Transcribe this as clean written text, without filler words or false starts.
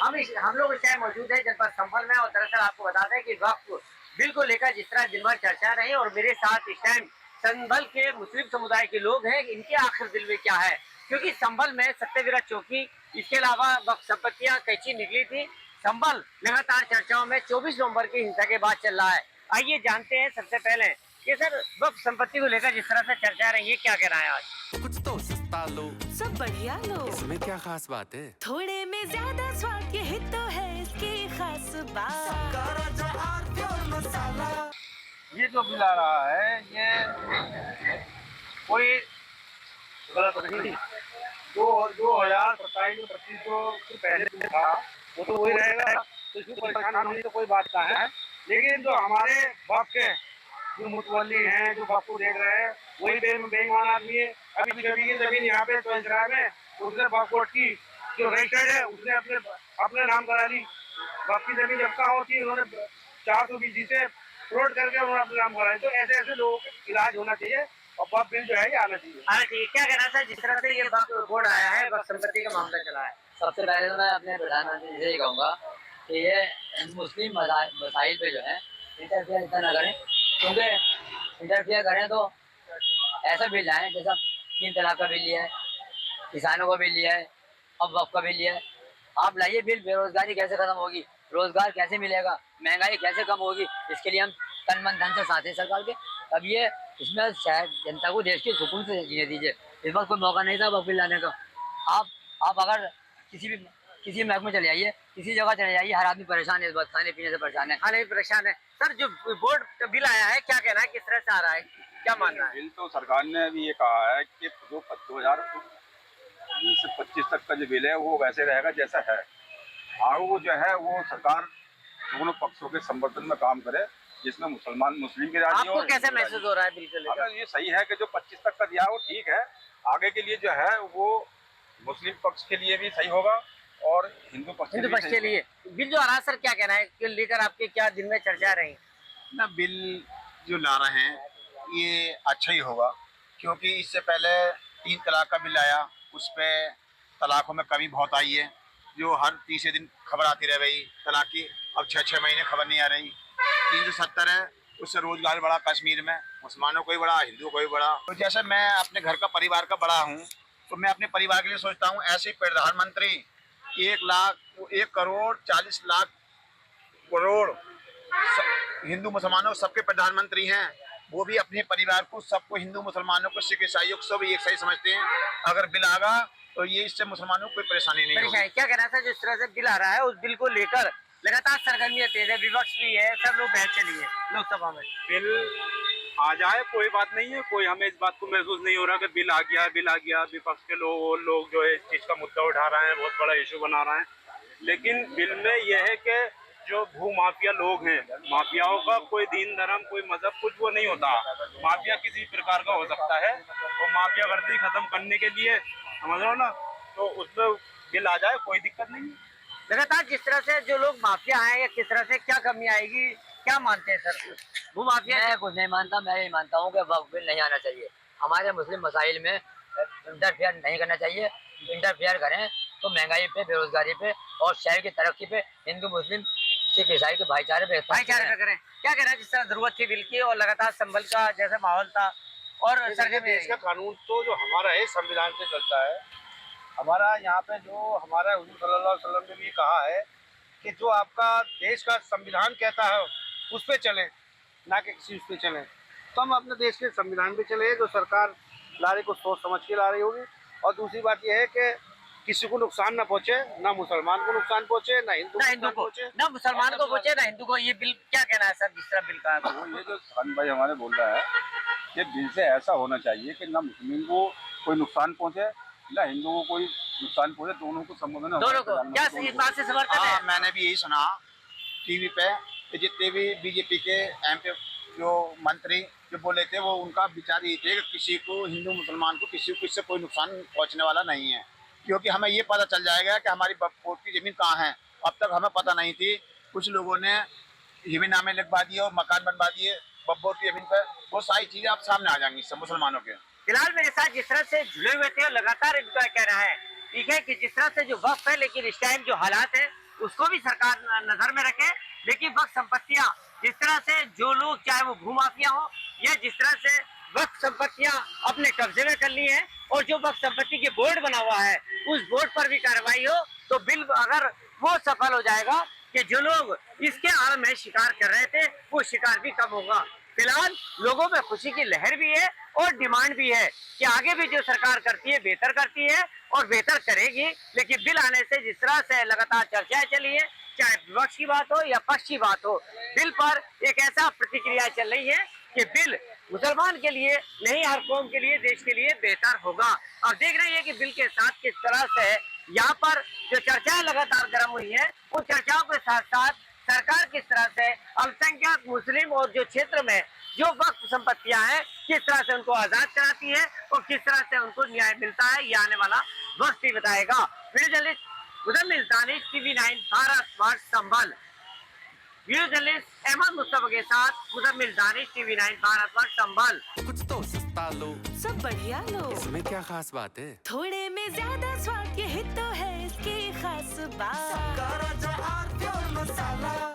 हम लोग इस टाइम मौजूद है जनपद संभल में और दरअसल आपको बता दें कि वक्फ बिल को लेकर जिस तरह दिन भर चर्चा रही और मेरे साथ इस टाइम संभल के मुस्लिम समुदाय के लोग हैं, इनके आखिर दिल में क्या है, क्योंकि संभल में सत्यवीरा चौकी इसके अलावा वक्फ संपत्तियां कैसी निकली थी। संभल लगातार चर्चाओं में 24 नवंबर की हिंसा के बाद चल रहा है। आइए जानते हैं सबसे पहले कि सर वक्फ संपत्ति को लेकर जिस तरह से चर्चा रही है, क्या कहना है आज? कुछ तो सस्ता लो, सब बढ़िया लो, इसमें क्या खास बात है? थोड़े में ज्यादा स्वाद, यही तो है इसकी खास बात। ये जो बिल आ रहा है ये कोई गलत नहीं। 2027 में 25 से पहले जो था वो तो वही रहेगा, तो इसमें परेशान होने की तो कोई बात ना है। लेकिन जो हमारे वक्त के जो मुतवल्ली हैं, जो वक्त को देख रहे हैं, वही बेईमान आदमी है। अभी जमीन की जमीन यहाँ पे तो इजराइल में उसने वक्फ की जो रजिस्टर्ड है उसने अपने नाम करा ली। वक्त की जमीन जब कहाँ होती है, उन्होंने 420 से फ्रॉड करके उन्होंने अपने नाम कराया। तो ऐसे ऐसे लोगों का इलाज होना चाहिए और वक्फ बिल जो है ये आना चाहिए। हाँ जी, क्या कहना था जिस तरह से ये वक्फ बोर्ड आया है, वक्फ संपत्ति का मामला चला है? सबसे पहले तो मैं अपने प्रधानमंत्री से ही कहूँगा कि ये मुस्लिम मसाइल पे जो है इंटरफेयर इतना ना करें, क्योंकि इंटरफेयर करें तो ऐसा बिल लाएं जैसा 3 तलाक का बिल लिया है, किसानों का बिल लिया है, अब वक्फ का बिल लिया है। आप लाइए बिल, बेरोजगारी कैसे खत्म होगी, रोजगार कैसे मिलेगा, महंगाई कैसे कम होगी, इसके लिए हम तन मन धन से साथ हैं सरकार के। अब ये इसमें शायद जनता को देश के सुकून से जीने दीजिए। इस बार कोई मौका नहीं था वक्फ बिल लाने का। आप अगर किसी महकमे चले जाइए, किसी जगह चले जाइए, हर आदमी परेशान है, इस बात खाने पीने से परेशान है। खाने भी परेशान है। सर जो बोर्ड का बिल आया है, क्या कहना है, किस तरह से आ रहा है, क्या मानना है? बिल तो सरकार ने अभी ये कहा है कि जो 2020 से 25 तक का जो बिल है वो वैसे रहेगा जैसा है। आगे वो जो है वो सरकार दोनों पक्षों के समर्थन में काम करे, जिसमें मुस्लिम की राजी हो। आपको कैसे महसूस हो रहा है बिल को लेकर? ये सही है कि जो 25 तक का दिया है वो ठीक है। आगे के लिए जो है वो मुस्लिम पक्ष के लिए भी सही होगा और हिंदू पक्ष के लिए बिल जो आ रहा है, सर क्या कहना है कि लेकर आपके क्या दिन में चर्चा रही? ना बिल जो ला रहे हैं ये अच्छा ही होगा, क्योंकि इससे पहले 3 तलाक का बिल आया, उस पर तलाकों में कमी बहुत आई है, जो हर तीसरे दिन खबर आती रह गई तलाक की। अब 6-6 महीने खबर नहीं आ रही। 370 है, उससे रोजगार बढ़ा कश्मीर में, मुसलमानों को ही बढ़ा, हिंदुओं को ही बढ़ा। तो जैसे मैं अपने घर का परिवार का बड़ा हूँ, तो मैं अपने परिवार के लिए सोचता हूँ ऐसे प्रधानमंत्री 1 करोड़ 40 लाख करोड़ हिंदू मुसलमानों सबके प्रधानमंत्री हैं, वो भी अपने परिवार को, सबको, हिंदू मुसलमानों को, सिख ईसाइयों को सब एक सही समझते हैं। अगर बिल आगा तो ये इससे मुसलमानों को कोई परेशानी नहीं होगी। क्या कहना था जिस तरह से बिल आ रहा है, उस बिल को लेकर लगातार सरगर्मियां तेज है, विपक्ष भी है, सब लोग बहस चली है लोकसभा में। बिल आ जाए कोई बात नहीं है, कोई हमें इस बात को महसूस नहीं हो रहा कि बिल आ गया। विपक्ष के लोग जो है इस चीज का मुद्दा उठा रहे हैं, बहुत बड़ा इशू बना रहे हैं। लेकिन बिल में यह है कि जो भू माफिया लोग हैं, माफियाओं का कोई दीन धर्म, कोई मजहब, कुछ वो नहीं होता। माफिया किसी प्रकार का हो सकता है, तो माफिया गर्दी खत्म करने के लिए, समझ रहे हो ना, तो उसमें बिल आ जाए कोई दिक्कत नहीं। लगातार जिस तरह से जो लोग माफिया हैं, या किस तरह से क्या कमी आएगी, क्या मानते हैं सर? भू माफिया मैं कुछ नहीं मानता, मैं ये मानता हूँ कि वक्फ बिल नहीं आना चाहिए। हमारे मुस्लिम मसाइल में इंटरफेयर नहीं करना चाहिए। इंटरफेयर करें तो महंगाई पे, बेरोजगारी पे और शहर की तरक्की पे, हिंदू मुस्लिम सिख ईसाई के भाईचारे पे करें। क्या कहना है जिस तरह जरूरत थी बिल की और लगातार संभल का जैसा माहौल था और देश का कानून तो जो हमारा है संविधान से चलता है। हमारा यहाँ पे जो हमारा हुजूर सल्लल्लाहु अलैहि वसल्लम ने भी कहा है कि जो आपका देश का संविधान कहता है उस पे चले, ना कि किसी उस पे चले। तो हम अपने देश के संविधान पे चले, जो सरकार ला रही को सोच समझ के ला रही होगी। और दूसरी बात यह है कि किसी को नुकसान ना पहुंचे, ना मुसलमान को नुकसान पहुंचे, ना हिंदू को पहुंचे, ना मुसलमान को पहुंचे, ना हिंदू को। ये बिल क्या कहना है सर जिस तरह बिल का? ये जो खान भाई हमारे बोल रहा है, ये बिल से ऐसा होना चाहिए कि ना मुस्लिम को कोई नुकसान पहुंचे, ना हिंदू को कोई नुकसान पहुंचे, दोनों को संबोधन। दोनों को क्या इस बात से समर्थन है? मैंने भी यही सुना टीवी पे, जितने भी बीजेपी के एमपी जो मंत्री जो बोले थे, वो उनका विचार ये थे कि किसी को, हिंदू मुसलमान को, किसी को इससे कोई नुकसान पहुंचने वाला नहीं है, क्योंकि हमें ये पता चल जाएगा कि हमारी वक्फ की ज़मीन कहाँ है। अब तक हमें पता नहीं थी। कुछ लोगों ने हिमीनामे लिखवा दिए और मकान बनवा दिए वक्फ की ज़मीन पर। वो सारी चीज़ें अब सामने आ जाएंगी सब मुसलमानों के। फिलहाल मेरे साथ जिस तरह से जुड़े हुए थे और लगातार इनका कहना है, ठीक है, कि जिस तरह से जो वक्फ है, लेकिन इस टाइम जो हालात है उसको भी सरकार नजर में रखे। लेकिन वक्त संपत्तियां जिस तरह से जो लोग चाहे वो भूमाफिया हो या जिस तरह से वक्त संपत्तियां अपने कब्जे में कर ली है और जो वक्त संपत्ति के बोर्ड बना हुआ है उस बोर्ड पर भी कार्रवाई हो तो बिल अगर वो सफल हो जाएगा कि जो लोग इसके आड़ में शिकार कर रहे थे वो शिकार भी कम होगा। फिलहाल लोगों में खुशी की लहर भी है और डिमांड भी है कि आगे भी जो सरकार करती है बेहतर करती है और बेहतर करेगी। लेकिन बिल आने से जिस तरह से लगातार चर्चाएं चली है, चाहे विपक्ष की बात हो या पक्ष की बात हो, बिल पर एक ऐसा प्रतिक्रिया चल रही है कि बिल मुसलमान के लिए नहीं हर कौम के लिए देश के लिए बेहतर होगा। अब देख रहे हैं कि बिल के साथ किस तरह से यहाँ पर जो चर्चाएं लगातार गर्म हुई है उन चर्चाओं के साथ साथ सरकार किस तरह से अल्पसंख्यक मुस्लिम और जो क्षेत्र में जो वक्फ संपत्तियां हैं किस तरह से उनको आजाद कराती है और किस तरह से उनको न्याय मिलता है, ये आने वाला वक्त ही बताएगा। Video journalist Muzammil Danish, TV9 Bharat वर्ष संभल। वीडियो जर्नलिस्ट अहमद मुस्तफा के साथ मुजम्मिल दानिश, TV9 भारत वर्ष संभल। कुछ तो सस्ता लो, सब बढ़िया लो, इसमें क्या खास बात है? थोड़े में ज्यादा स्वाद, यही तो है इसकी खास बात।